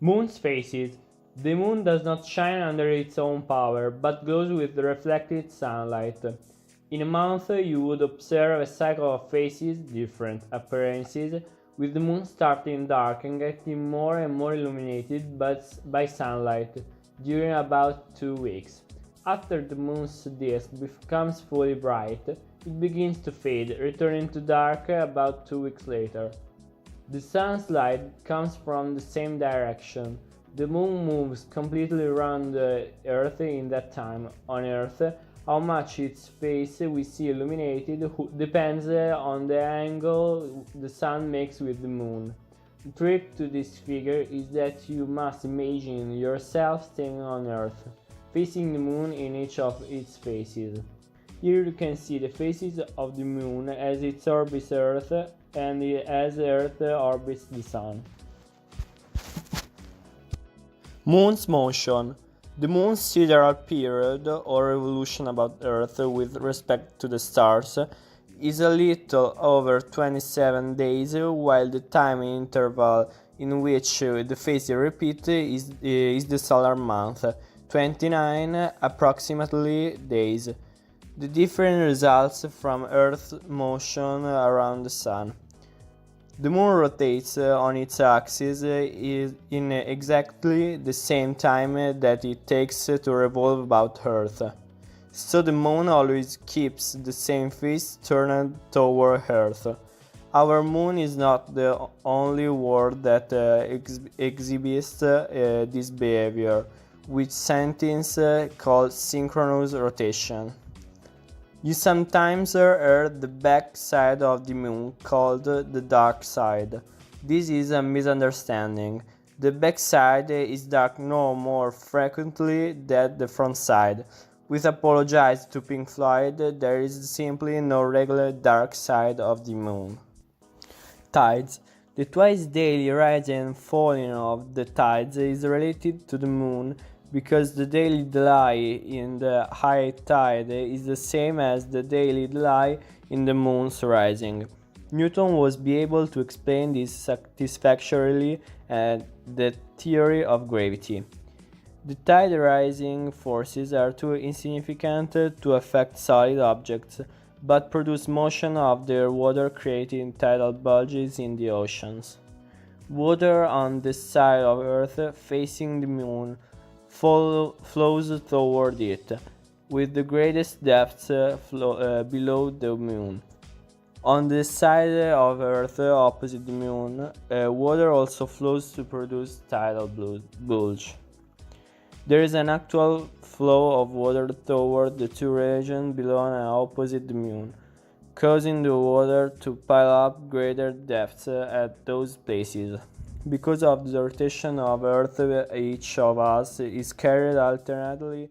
Moon's phases. The moon does not shine under its own power, but glows with reflected sunlight. In a month, you would observe a cycle of phases, different appearances, with the moon starting dark and getting more and more illuminated by sunlight during about 2 weeks. After the moon's disk becomes fully bright, it begins to fade, returning to dark about 2 weeks later. The sun's light comes from the same direction. The moon moves completely around the Earth in that time. On Earth, how much its face we see illuminated depends on the angle the sun makes with the moon. The trick to this figure is that you must imagine yourself standing on Earth, facing the moon in each of its phases. Here you can see the phases of the moon as it orbits Earth and as Earth orbits the Sun. Moon's motion. The moon's sidereal period, or revolution about Earth with respect to the stars, is a little over 27 days, while the time interval in which the phases repeat is the solar month, 29 approximately days. The difference results from Earth's motion around the Sun. The Moon rotates on its axis in exactly the same time that it takes to revolve about Earth. So the Moon always keeps the same face turned toward Earth. Our Moon is not the only world that exhibits this behavior, which scientists call synchronous rotation. You sometimes heard the back side of the moon called the dark side. This is a misunderstanding. The back side is dark no more frequently than the front side. With apologize to Pink Floyd, there is simply no regular dark side of the moon. Tides. The twice daily rising and falling of the tides is related to the moon because the daily delay in the high tide is the same as the daily delay in the moon's rising. Newton was able to explain this satisfactorily at the theory of gravity. The tide rising forces are too insignificant to affect solid objects, but produce motion of their water creating tidal bulges in the oceans. Water on the side of Earth facing the moon flows toward it, with the greatest depths below the moon. On the side of Earth opposite the moon, water also flows to produce tidal bulge. There is an actual flow of water toward the two regions below and opposite the moon, causing the water to pile up greater depths at those places. Because of the rotation of Earth, each of us is carried alternately